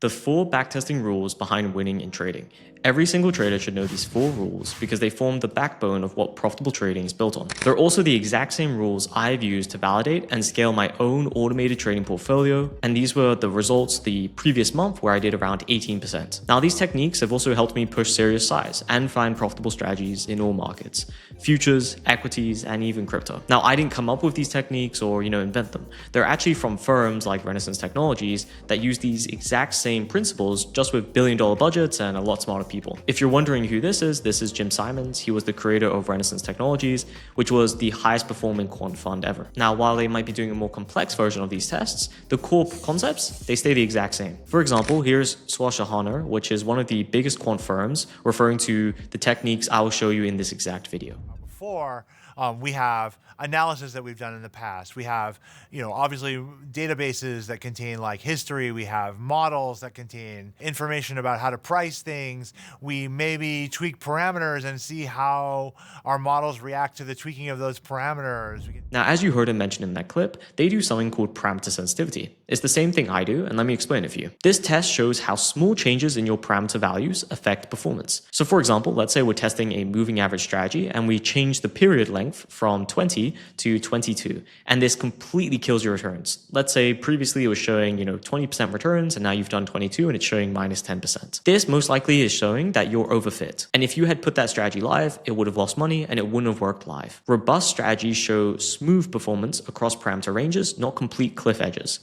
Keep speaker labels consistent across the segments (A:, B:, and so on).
A: The 4 backtesting rules behind winning in trading. Every single trader should know these 4 rules because they form the backbone of what profitable trading is built on. They're also the exact same rules I've used to validate and scale my own automated trading portfolio, and these were the results the previous month where I did around 18%. Now these techniques have also helped me push serious size and find profitable strategies in all markets, futures, equities, and even crypto. Now I didn't come up with these techniques or invent them. They're actually from firms like Renaissance Technologies that use these exact same principles just with billion-dollar budgets and a lot smarter people. If you're wondering who this is Jim Simons. He was the creator of Renaissance Technologies, which was the highest performing quant fund ever. Now, while they might be doing a more complex version of these tests, the core concepts, they stay the exact same. For example, here's Susquehanna, which is one of the biggest quant firms, referring to the techniques I will show you in this exact video.
B: Before, we have analysis that we've done in the past. We have, obviously databases that contain like history. We have models that contain information about how to price things. We maybe tweak parameters and see how our models react to the tweaking of those parameters.
A: Now, as you heard him mention in that clip, they do something called parameter sensitivity. It's the same thing I do, and let me explain it for you. This test shows how small changes in your parameter values affect performance. So for example, let's say we're testing a moving average strategy and we change the period length from 20 to 22, and this completely kills your returns. Let's say previously it was showing 20% returns, and now you've done 22 and it's showing minus 10%. This most likely is showing that you're overfit, and if you had put that strategy live, it would have lost money and it wouldn't have worked live. Robust strategies show smooth performance across parameter ranges, not complete cliff edges.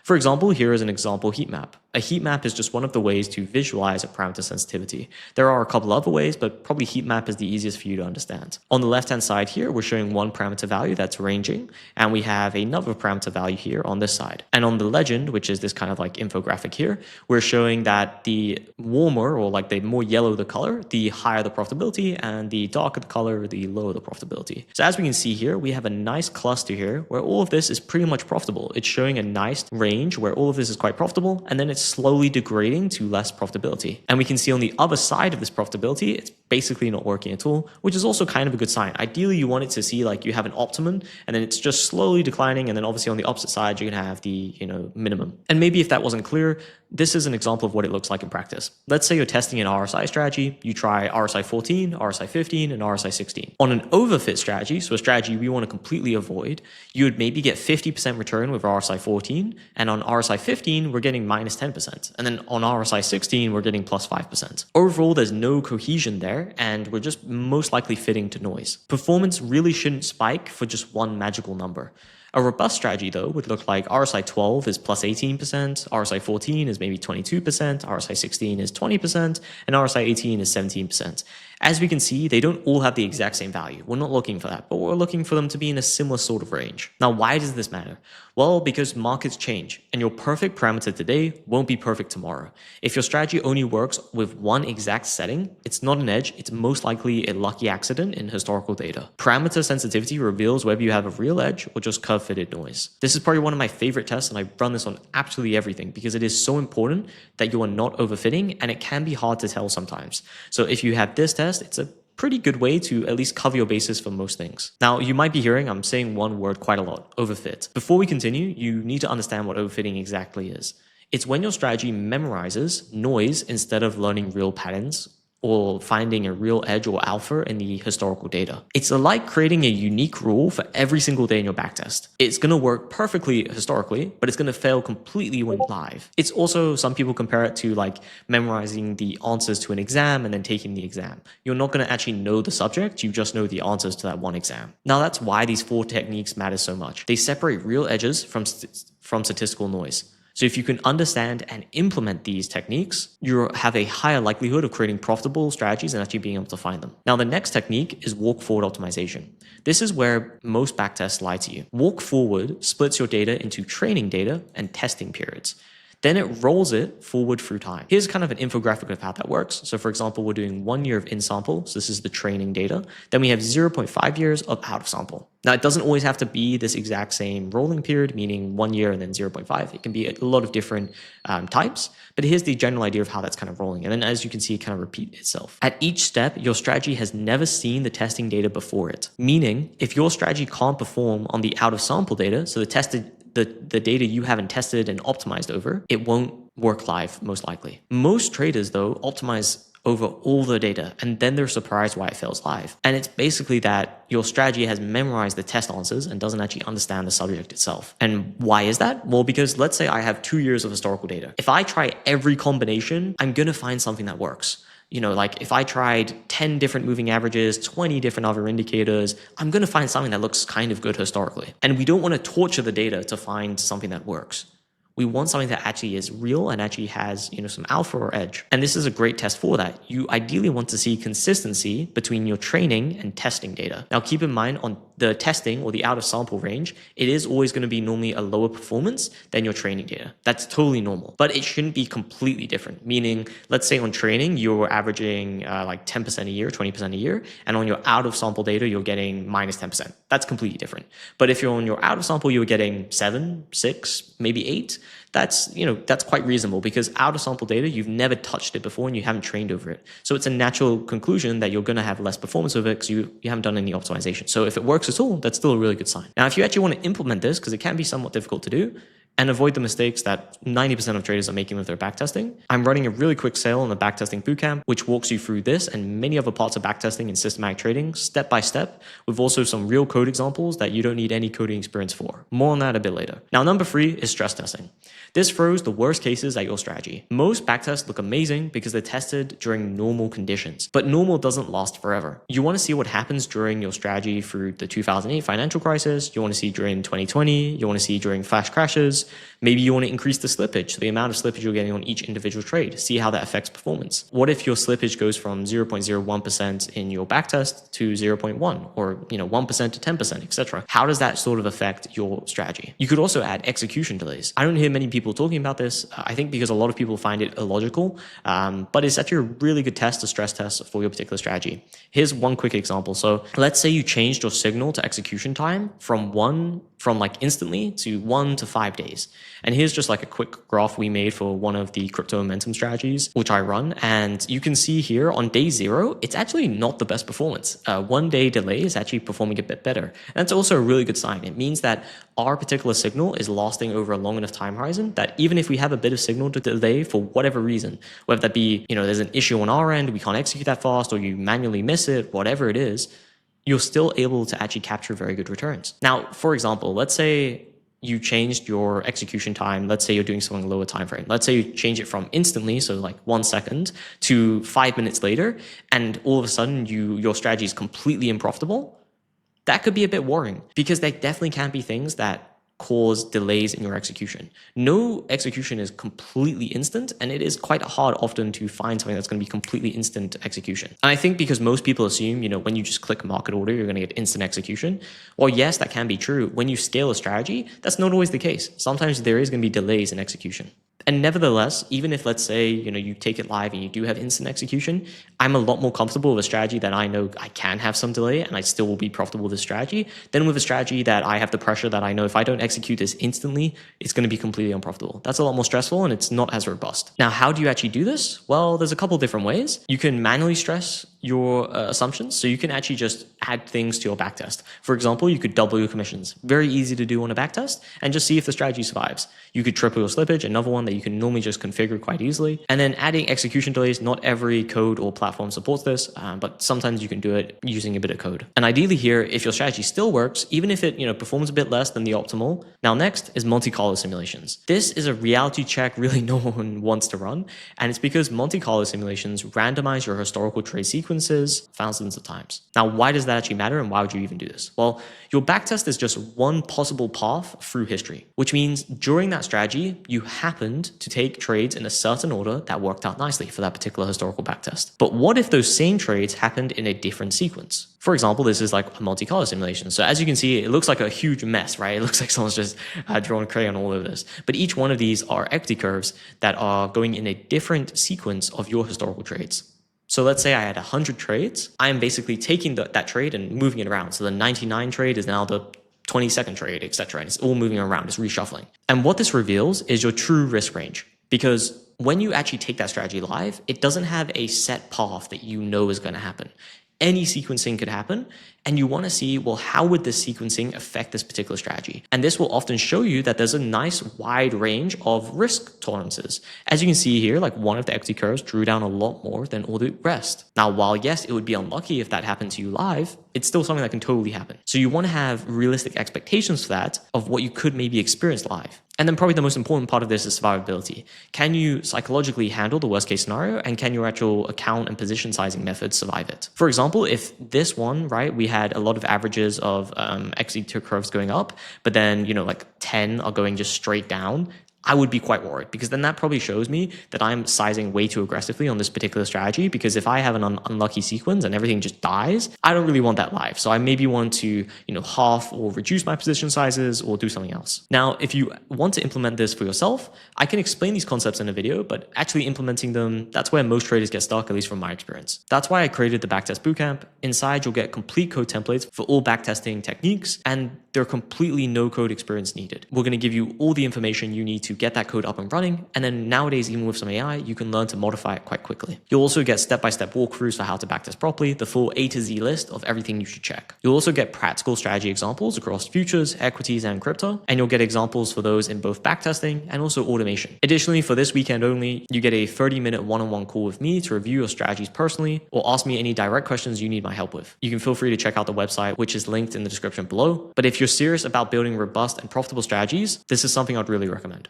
A: For example, here is an example heat map. A heat map is just one of the ways to visualize a parameter sensitivity. There are a couple other ways, but probably heat map is the easiest for you to understand. On the left-hand side here, we're showing one parameter value that's ranging, and we have another parameter value here on this side. And on the legend, which is this kind of like infographic here, we're showing that the warmer, or like the more yellow the color, the higher the profitability, and the darker the color, the lower the profitability. So as we can see here, we have a nice cluster here where all of this is pretty much profitable. It's showing a nice range where all of this is quite profitable, and then it's slowly degrading to less profitability. And we can see on the other side of this profitability, it's basically not working at all, which is also kind of a good sign. Ideally, you want it to see like you have an optimum and then it's just slowly declining, and then obviously on the opposite side, you can have the minimum. And maybe if that wasn't clear, this is an example of what it looks like in practice. Let's say you're testing an RSI strategy. You try RSI 14, RSI 15, and RSI 16. On an overfit strategy, so a strategy we want to completely avoid, you would maybe get 50% return with RSI 14, and on RSI 15, we're getting minus 10%. And then on RSI 16, we're getting plus 5%. Overall, there's no cohesion there, and we're just most likely fitting to noise. Performance really shouldn't spike for just one magical number. A robust strategy, though, would look like RSI 12 is plus 18%, RSI 14 is maybe 22%, RSI 16 is 20%, and RSI 18 is 17%. As we can see, they don't all have the exact same value. We're not looking for that, but we're looking for them to be in a similar sort of range. Now, why does this matter? Well, because markets change, and your perfect parameter today won't be perfect tomorrow. If your strategy only works with one exact setting, it's not an edge, it's most likely a lucky accident in historical data. Parameter sensitivity reveals whether you have a real edge or just curve-fitted noise. This is probably one of my favorite tests, and I run this on absolutely everything because it is so important that you are not overfitting, and it can be hard to tell sometimes. So if you have this test, it's a pretty good way to at least cover your bases for most things. Now, you might be hearing I'm saying one word quite a lot, overfit. Before we continue, you need to understand what overfitting exactly is. It's when your strategy memorizes noise instead of learning real patterns or finding a real edge or alpha in the historical data. It's like creating a unique rule for every single day in your backtest. It's going to work perfectly historically, but it's going to fail completely when live. It's also, some people compare it to like memorizing the answers to an exam and then taking the exam. You're not going to actually know the subject, you just know the answers to that one exam. Now that's why these 4 techniques matter so much. They separate real edges from statistical noise. So if you can understand and implement these techniques, you have a higher likelihood of creating profitable strategies and actually being able to find them. Now, the next technique is walk forward optimization. This is where most backtests lie to you. Walk forward splits your data into training data and testing periods. Then it rolls it forward through time. Here's kind of an infographic of how that works. So for example, we're doing 1 year of in sample. So this is the training data. Then we have 0.5 years of out of sample. Now it doesn't always have to be this exact same rolling period, meaning 1 year and then 0.5. It can be a lot of different types, but here's the general idea of how that's kind of rolling. And then as you can see, it kind of repeats itself. At each step, your strategy has never seen the testing data before it. Meaning if your strategy can't perform on the out of sample data, so the the data you haven't tested and optimized over, it won't work live, most likely. Most traders, though, optimize over all the data, and then they're surprised why it fails live. And it's basically that your strategy has memorized the test answers and doesn't actually understand the subject itself. And why is that? Well, because let's say I have 2 years of historical data. If I try every combination, I'm going to find something that works. Like if I tried 10 different moving averages, 20 different other indicators, I'm going to find something that looks kind of good historically. And we don't want to torture the data to find something that works. We want something that actually is real and actually has, some alpha or edge. And this is a great test for that. You ideally want to see consistency between your training and testing data. Now, keep in mind on the testing or the out of sample range, it is always going to be normally a lower performance than your training data. That's totally normal, but it shouldn't be completely different. Meaning, let's say on training, you're averaging like 10% a year, 20% a year. And on your out of sample data, you're getting minus 10%. That's completely different. But if you're on your out of sample, you're getting 7, 6, maybe 8. That's quite reasonable because out of sample data, you've never touched it before and you haven't trained over it. So it's a natural conclusion that you're going to have less performance over it because you haven't done any optimization. So if it works at all, that's still a really good sign. Now, if you actually want to implement this, because it can be somewhat difficult to do, and avoid the mistakes that 90% of traders are making with their backtesting, I'm running a really quick sale on the Backtesting Bootcamp, which walks you through this and many other parts of backtesting and systematic trading step by step, with also some real code examples that you don't need any coding experience for. More on that a bit later. Now, number 3 is stress testing. This throws the worst cases at your strategy. Most backtests look amazing because they're tested during normal conditions, but normal doesn't last forever. You want to see what happens during your strategy through the 2008 financial crisis. You want to see during 2020. You want to see during flash crashes. Maybe you want to increase the slippage, the amount of slippage you're getting on each individual trade, see how that affects performance. What if your slippage goes from 0.01% in your backtest to 0.1 or 1% to 10%, etc.? How does that sort of affect your strategy? You could also add execution delays. I don't hear many people talking about this, I think because a lot of people find it illogical, but it's actually a really good test, a stress test for your particular strategy. Here's one quick example. So let's say you changed your signal to execution time from instantly to 1 to 5 days. And here's just like a quick graph we made for one of the crypto momentum strategies, which I run. And you can see here on day 0, it's actually not the best performance. 1 day delay is actually performing a bit better. And that's also a really good sign. It means that our particular signal is lasting over a long enough time horizon that even if we have a bit of signal to delay for whatever reason, whether that be, there's an issue on our end, we can't execute that fast, or you manually miss it, whatever it is, you're still able to actually capture very good returns. Now, for example, let's say you changed your execution time. Let's say you're doing something lower time frame. Let's say you change it from instantly, so like 1 second, to 5 minutes later, and all of a sudden your strategy is completely unprofitable. That could be a bit worrying because there definitely can be things that cause delays in your execution. No execution is completely instant, and it is quite hard often to find something that's going to be completely instant execution. And I think because most people assume, when you just click market order, you're going to get instant execution. Well, yes, that can be true. When you scale a strategy, that's not always the case. Sometimes there is going to be delays in execution. And nevertheless, even if let's say, you take it live and you do have instant execution, I'm a lot more comfortable with a strategy that I know I can have some delay and I still will be profitable with this strategy than with a strategy that I have the pressure that I know if I don't execute this instantly, it's going to be completely unprofitable. That's a lot more stressful and it's not as robust. Now, how do you actually do this? Well, there's a couple different ways. You can manually stress your assumptions. So you can actually just add things to your backtest. For example, you could double your commissions. Very easy to do on a backtest and just see if the strategy survives. You could triple your slippage, another one that you can normally just configure quite easily. And then adding execution delays. Not every code or platform supports this, but sometimes you can do it using a bit of code. And ideally here, if your strategy still works, even if it performs a bit less than the optimal. Now next is Monte Carlo simulations. This is a reality check really no one wants to run. And it's because Monte Carlo simulations randomize your historical trade sequences thousands of times. Now, why does that actually matter and why would you even do this? Well, your backtest is just one possible path through history, which means during that strategy, you happened to take trades in a certain order that worked out nicely for that particular historical backtest. But what if those same trades happened in a different sequence? For example, this is like a Monte Carlo simulation. So as you can see, it looks like a huge mess, right? It looks like someone's just drawn a crayon all over this. But each one of these are equity curves that are going in a different sequence of your historical trades. So let's say I had 100 trades. I am basically taking that trade and moving it around. So the 99 trade is now the 22nd trade, etc. And it's all moving around, it's reshuffling. And what this reveals is your true risk range. Because when you actually take that strategy live, it doesn't have a set path that is going to happen. Any sequencing could happen, and you want to see, well, how would this sequencing affect this particular strategy? And this will often show you that there's a nice wide range of risk tolerances. As you can see here, like one of the equity curves drew down a lot more than all the rest. Now, while yes, it would be unlucky if that happened to you live, it's still something that can totally happen. So you want to have realistic expectations for that of what you could maybe experience live. And then probably the most important part of this is survivability. Can you psychologically handle the worst case scenario, and can your actual account and position sizing methods survive it? For example, if this one, right, we had a lot of averages of XE2 curves going up, but then, like 10 are going just straight down, I would be quite worried, because then that probably shows me that I'm sizing way too aggressively on this particular strategy. Because if I have an unlucky sequence and everything just dies, I don't really want that live. So I maybe want to, half or reduce my position sizes or do something else. Now, if you want to implement this for yourself, I can explain these concepts in a video, but actually implementing them, that's where most traders get stuck, at least from my experience. That's why I created the Backtest Bootcamp. Inside, you'll get complete code templates for all backtesting techniques, and they're completely no code experience needed. We're going to give you all the information you need to get that code up and running. And then nowadays, even with some AI, you can learn to modify it quite quickly. You'll also get step-by-step walkthroughs for how to backtest properly, the full A to Z list of everything you should check. You'll also get practical strategy examples across futures, equities, and crypto. And you'll get examples for those in both backtesting and also automation. Additionally, for this weekend only, you get a 30-minute one-on-one call with me to review your strategies personally, or ask me any direct questions you need my help with. You can feel free to check out the website, which is linked in the description below. But if you're serious about building robust and profitable strategies, this is something I'd really recommend.